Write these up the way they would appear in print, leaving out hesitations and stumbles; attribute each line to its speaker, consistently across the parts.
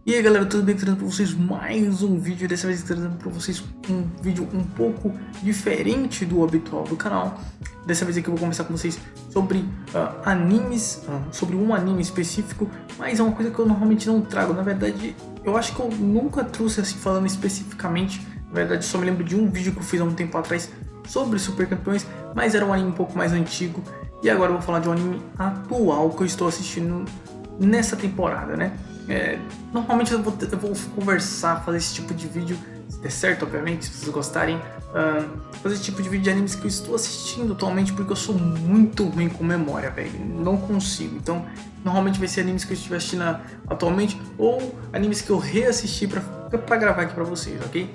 Speaker 1: E aí galera, tudo bem? Trazendo para vocês mais um vídeo, dessa vez trazendo para vocês um vídeo um pouco diferente do habitual do canal. Dessa vez aqui eu vou conversar com vocês sobre animes, sobre um anime específico, mas é uma coisa que eu normalmente não trago. Na verdade, eu acho que eu nunca trouxe assim falando especificamente. Na verdade, só me lembro de um vídeo que eu fiz há um tempo atrás sobre Super Campeões, mas era um anime um pouco mais antigo. E agora eu vou falar de um anime atual que eu estou assistindo nessa temporada, né? Normalmente eu vou conversar, fazer esse tipo de vídeo, se der certo, obviamente, se vocês gostarem, fazer esse tipo de vídeo de animes que eu estou assistindo atualmente, porque eu sou muito ruim com memória, velho, não consigo. Então, normalmente vai ser animes que eu estiver assistindo atualmente ou animes que eu reassisti pra gravar aqui pra vocês, ok?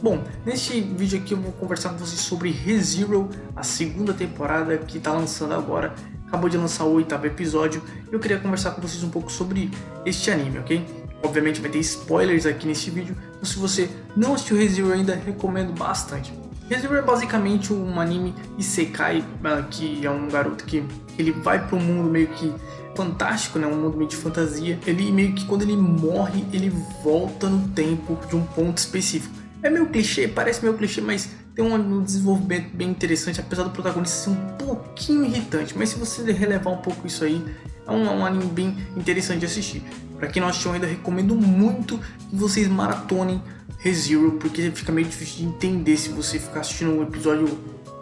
Speaker 1: Bom, neste vídeo aqui eu vou conversar com vocês sobre Re:Zero, a segunda temporada que tá lançando agora. Acabou de lançar o 8º episódio e eu queria conversar com vocês um pouco sobre este anime, ok? Obviamente vai ter spoilers aqui neste vídeo, então se você não assistiu Re:Zero ainda, recomendo bastante. Re:Zero é basicamente um anime isekai, que é um garoto que ele vai para um mundo meio que fantástico, né? Um mundo meio de fantasia. Ele meio que quando ele morre, ele volta no tempo de um ponto específico. É meio clichê, parece meio clichê, mas tem um desenvolvimento bem interessante, apesar do protagonista ser um pouquinho irritante. Mas se você relevar um pouco isso aí, é um anime bem interessante de assistir. Pra quem não assistiu ainda, recomendo muito que vocês maratonem Re:Zero, porque fica meio difícil de entender se você ficar assistindo um episódio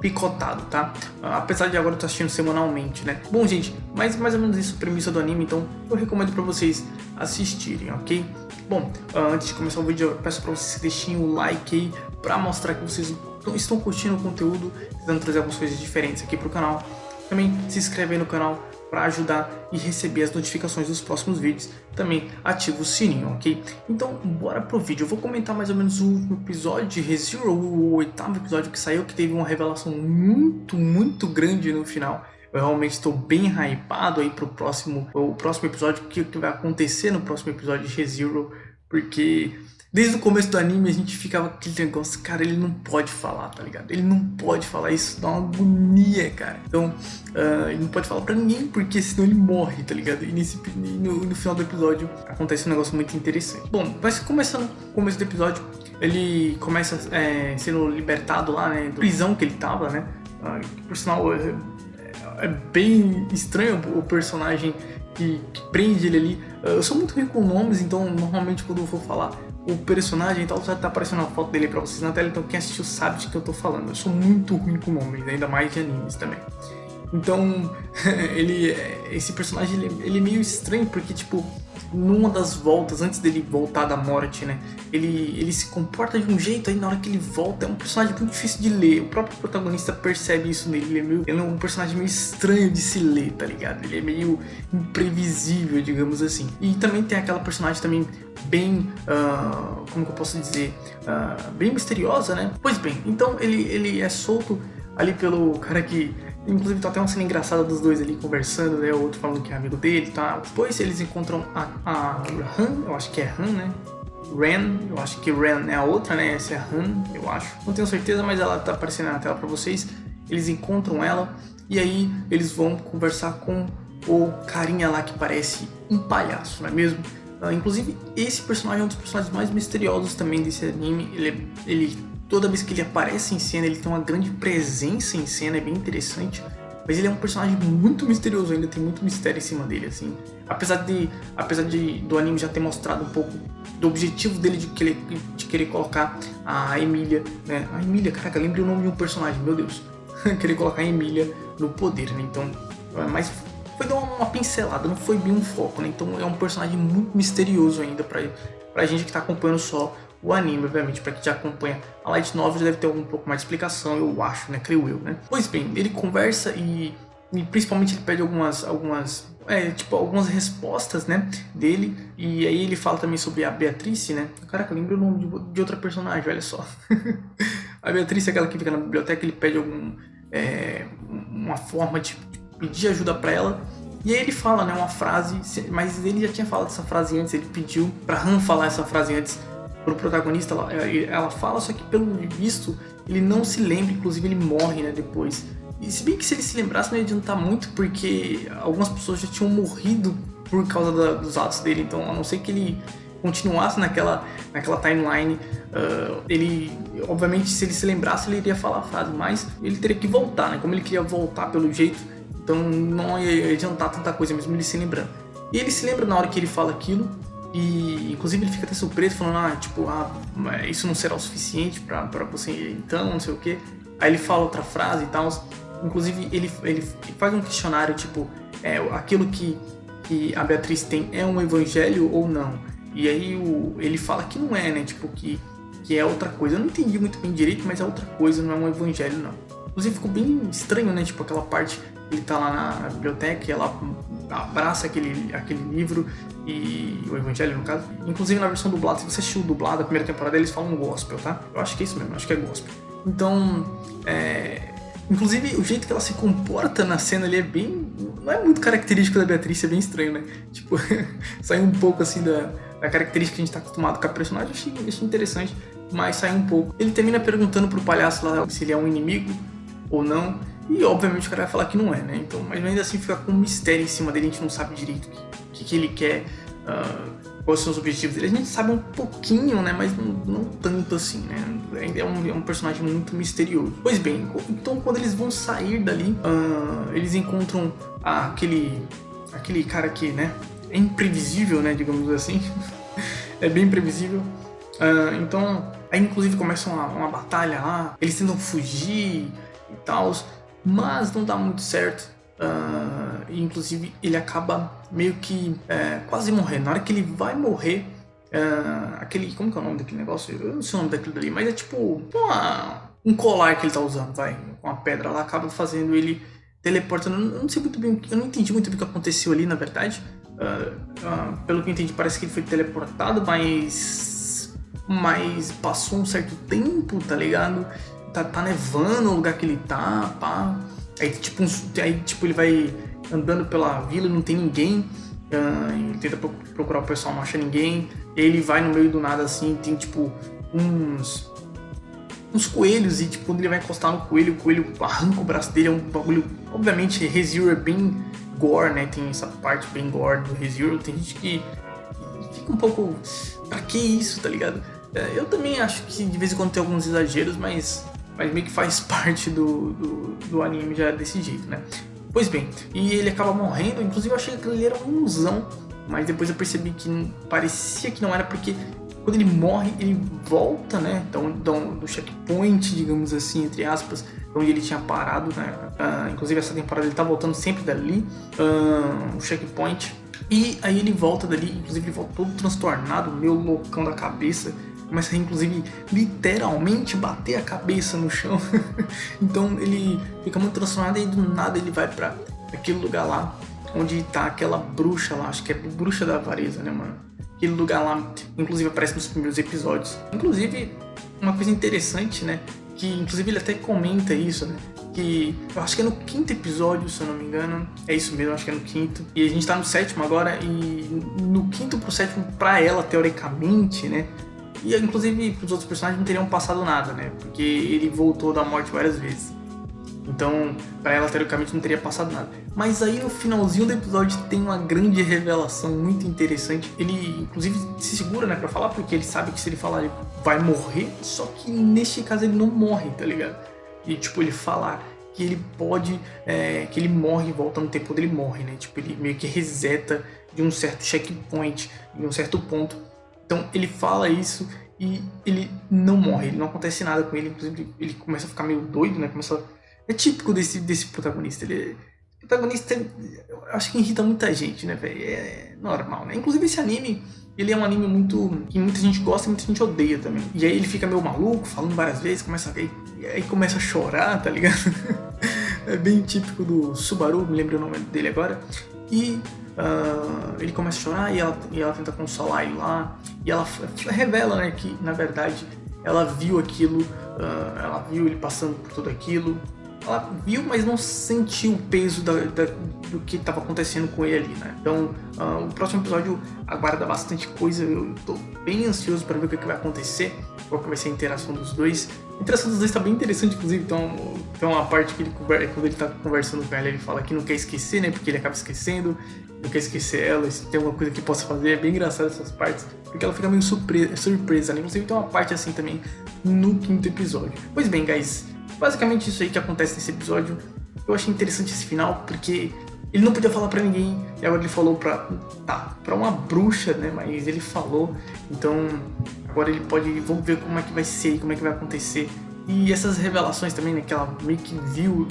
Speaker 1: picotado, tá? Apesar de agora eu estar assistindo semanalmente, né? Bom, gente, mais ou menos isso é a premissa do anime, então eu recomendo pra vocês assistirem, ok? Bom, antes de começar o vídeo, eu peço pra vocês deixem o like aí pra mostrar que vocês estão curtindo o conteúdo, tentando trazer algumas coisas diferentes aqui pro canal. Também se inscreve aí no canal para ajudar e receber as notificações dos próximos vídeos. Também ativa o sininho, ok? Então, bora pro vídeo. Eu vou comentar mais ou menos o episódio de Re:Zero, o 8º episódio que saiu, que teve uma revelação muito grande no final. Eu realmente estou bem hypado aí pro próximo episódio, o que vai acontecer no próximo episódio de Re:Zero, porque desde o começo do anime a gente ficava com aquele negócio, cara, ele não pode falar, tá ligado? Ele não pode falar, isso dá uma agonia, cara. Então, ele não pode falar pra ninguém, porque senão ele morre, tá ligado? E no final do episódio acontece um negócio muito interessante. Bom, vai começando no começo do episódio, ele começa sendo libertado lá, né, da prisão que ele tava, né? Por sinal, é bem estranho o personagem que prende ele ali. Eu sou muito ruim com nomes, então normalmente quando eu for falar o personagem e tal, já tá aparecendo uma foto dele pra vocês na tela, então quem assistiu sabe de que eu tô falando. Eu sou muito ruim com nomes, ainda mais de animes também. Então, esse personagem, ele é meio estranho, porque tipo, numa das voltas, antes dele voltar da morte, né, ele se comporta de um jeito, aí na hora que ele volta, é um personagem muito difícil de ler. O próprio protagonista percebe isso nele, ele é um personagem meio estranho de se ler, tá ligado? Ele é meio imprevisível, digamos assim. E também tem aquela personagem também bem, como que eu posso dizer, bem misteriosa, né? Pois bem, então ele é solto ali pelo cara que... Inclusive tá até uma cena engraçada dos dois ali conversando, né? O outro falando que é amigo dele, tá? Depois eles encontram a Han, eu acho que é Han, né? Ren, eu acho que Ren é a outra, né? Essa é a Han, eu acho. Não tenho certeza, mas ela tá aparecendo na tela pra vocês. Eles encontram ela e aí eles vão conversar com o carinha lá que parece um palhaço, não é mesmo? Inclusive, esse personagem é um dos personagens mais misteriosos também desse anime. Toda vez que ele aparece em cena, ele tem uma grande presença em cena, é bem interessante. Mas ele é um personagem muito misterioso ainda, tem muito mistério em cima dele, assim. Apesar do anime já ter mostrado um pouco do objetivo dele de querer colocar a Emília, né? A Emília, caraca, lembrei o nome de um personagem, meu Deus. Querer colocar a Emília no poder, né? Então, mas foi dar uma pincelada, não foi bem um foco, né? Então é um personagem muito misterioso ainda pra gente que tá acompanhando só o anime, obviamente. Pra quem já acompanha a Light Novel já deve ter um pouco mais de explicação, eu acho, né? Creio eu, né? Pois bem, ele conversa e principalmente ele pede algumas respostas, né, dele. E aí ele fala também sobre a Beatrice, né? Caraca, eu lembro o nome de outra personagem, olha só. A Beatrice é aquela que fica na biblioteca, ele pede uma forma de pedir ajuda pra ela. E aí ele fala, né, uma frase, mas ele já tinha falado essa frase antes, ele pediu pra Han falar essa frase antes pro protagonista. Ela fala, só que pelo visto ele não se lembra, inclusive ele morre, né, depois. E se bem que se ele se lembrasse não ia adiantar muito, porque algumas pessoas já tinham morrido por causa dos atos dele, então a não ser que continuasse naquela timeline, ele, obviamente, se ele se lembrasse, ele iria falar a frase, mas ele teria que voltar, né? Como ele queria voltar pelo jeito, então não ia adiantar tanta coisa mesmo ele se lembrando. E ele se lembra na hora que ele fala aquilo, e inclusive ele fica até surpreso, falando, isso não será o suficiente pra você então, não sei o que. Aí ele fala outra frase e tal. Inclusive ele faz um questionário, tipo, aquilo que a Beatriz tem é um evangelho ou não? E aí ele fala que não é, né? Tipo, que é outra coisa. Eu não entendi muito bem direito, mas é outra coisa, não é um evangelho, não. Inclusive ficou bem estranho, né? Tipo, aquela parte, ele tá lá na biblioteca e ela abraça aquele livro, e o evangelho, no caso. Inclusive na versão dublada, se você assistiu o dublado, a primeira temporada, eles falam gospel, tá? Eu acho que é isso mesmo, acho que é gospel. Então, inclusive o jeito que ela se comporta na cena ali não é muito característico da Beatriz, é bem estranho, né? Tipo, sai um pouco assim da característica que a gente tá acostumado com a personagem, achei interessante, mas sai um pouco. Ele termina perguntando pro palhaço lá se ele é um inimigo ou não, e obviamente o cara vai falar que não é, né? Então, mas ainda assim fica com um mistério em cima dele, a gente não sabe direito o que ele quer, quais são os objetivos dele. A gente sabe um pouquinho, né? Mas não tanto assim, né? Ainda é um personagem muito misterioso. Pois bem, então quando eles vão sair dali, eles encontram aquele cara que, né? É imprevisível, né? Digamos assim. É bem imprevisível. Então, aí inclusive começa uma batalha lá. Eles tentam fugir e tal, mas não dá muito certo. E inclusive ele acaba meio que quase morrendo. Na hora que ele vai morrer, como que é o nome daquele negócio? Eu não sei o nome daquilo dali, mas é tipo um colar que ele tá usando, com a pedra lá, acaba fazendo ele teleportando. Eu não sei muito bem, eu não entendi muito bem o que aconteceu ali, na verdade. Pelo que eu entendi, parece que ele foi teleportado, mas passou um certo tempo, tá ligado? Tá nevando o lugar que ele tá, pá. Aí tipo, ele vai andando pela vila e não tem ninguém. Ele tenta procurar o pessoal, não acha ninguém. E aí ele vai no meio do nada assim, tem tipo uns coelhos. E tipo, quando ele vai encostar no coelho, o coelho arranca o braço dele. É um bagulho. Obviamente, ReZero é bem gore, né? Tem essa parte bem gore do ReZero. Tem gente que fica um pouco. Pra que isso, tá ligado? Eu também acho que de vez em quando tem alguns exageros, mas meio que faz parte do anime já desse jeito, né? Pois bem, e ele acaba morrendo. Inclusive eu achei que ele era um ilusão, mas depois eu percebi que parecia que não era, porque quando ele morre, ele volta, né? Então do checkpoint, digamos assim, entre aspas, onde ele tinha parado, né? Inclusive essa temporada ele tá voltando sempre dali, o checkpoint. E aí ele volta dali, inclusive ele volta todo transtornado, meio loucão da cabeça. Começa a, inclusive, literalmente bater a cabeça no chão. Então ele fica muito transtornado e do nada ele vai pra aquele lugar lá onde tá aquela bruxa lá, acho que é bruxa da avareza, né, mano? Aquele lugar lá, inclusive aparece nos primeiros episódios. Inclusive, uma coisa interessante, né? Que inclusive ele até comenta isso, né? Que eu acho que é no 5º episódio, se eu não me engano. É isso mesmo, acho que é no 5º. E a gente tá no 7º agora, e no 5º pro 7º, pra ela, teoricamente, né? E inclusive para os outros personagens não teriam passado nada, né? Porque ele voltou da morte várias vezes. Então, para ela, teoricamente, não teria passado nada. Mas aí no finalzinho do episódio tem uma grande revelação muito interessante. Ele, inclusive, se segura, né, pra falar, porque ele sabe que se ele falar ele vai morrer. Só que neste caso ele não morre, tá ligado? E tipo, ele fala que ele pode, que ele morre e volta no tempo quando ele morre, né? Tipo, ele meio que reseta de um certo checkpoint, de um certo ponto. Então ele fala isso e ele não morre, ele não acontece nada com ele. Inclusive ele começa a ficar meio doido, né? É típico desse protagonista. Protagonista, eu acho que irrita muita gente, né, velho? É normal, né? Inclusive esse anime, ele é um anime que muita gente gosta e muita gente odeia também. E aí ele fica meio maluco, falando várias vezes, e aí começa a chorar, tá ligado? É bem típico do Subaru, me lembro o nome dele agora. E ele começa a chorar e ela tenta consolar ele lá. E ela revela, né, que na verdade ela viu aquilo, ela viu ele passando por tudo aquilo. Ela viu, mas não sentiu o peso do que estava acontecendo com ele ali, né? Então, o próximo episódio aguarda bastante coisa. Eu tô bem ansioso para ver o que vai acontecer, qual que vai ser a interação dos dois. A interação dos dois tá bem interessante, inclusive. Então, tem uma parte que quando ele tá conversando com ela, ele fala que não quer esquecer, né? Porque ele acaba esquecendo. não quer esquecer ela, se tem alguma coisa que possa fazer. É bem engraçado essas partes, porque ela fica meio surpresa, né? Inclusive tem uma parte assim também no 5º episódio. Pois bem, guys, basicamente isso aí que acontece nesse episódio. Eu achei interessante esse final, porque ele não podia falar pra ninguém, e agora ele falou pra uma bruxa, né? Mas ele falou, então agora ele pode, vamos ver como é que vai ser, como é que vai acontecer. E essas revelações também, né? Que ela meio que viu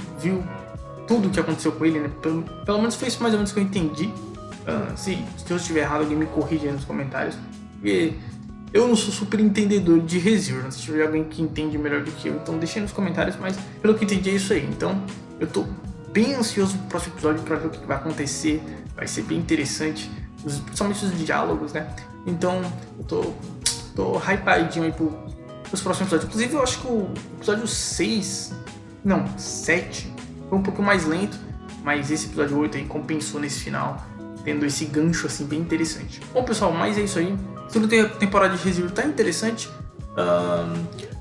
Speaker 1: tudo o que aconteceu com ele, né? Pelo menos foi isso mais ou menos que eu entendi. Se eu estiver errado, alguém me corrige aí nos comentários. Porque eu não sou super entendedor de ReZero, né? Se tiver alguém que entende melhor do que eu, então deixe aí nos comentários, mas pelo que eu entendi é isso aí. Então eu tô bem ansioso pro próximo episódio pra ver o que vai acontecer. Vai ser bem interessante, principalmente os diálogos, né? Então eu tô hypadinho aí pros próximos episódios. Inclusive eu acho que o episódio 7 foi um pouco mais lento, mas esse episódio 8 aí compensou nesse final, tendo esse gancho assim bem interessante. Bom pessoal, mas é isso aí. A segunda temporada de ReZero tá interessante,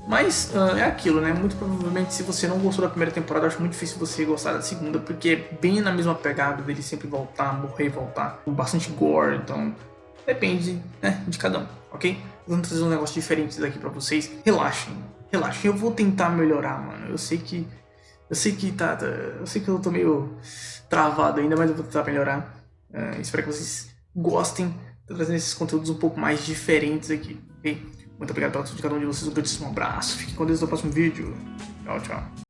Speaker 1: mas é aquilo, né? Muito provavelmente se você não gostou da primeira temporada, eu acho muito difícil você gostar da segunda, porque é bem na mesma pegada dele sempre voltar, morrer e voltar, com bastante gore, então depende, né, de cada um, ok? Vamos trazer um negócio diferente aqui pra vocês. Relaxem, eu vou tentar melhorar, mano. Eu sei que eu tô meio travado ainda, mas eu vou tentar melhorar. Espero que vocês gostem. Tô trazendo esses conteúdos um pouco mais diferentes aqui, ok? Muito obrigado pela atenção de cada um de vocês. Um grandíssimo abraço. Fiquem com Deus no próximo vídeo. Tchau, tchau.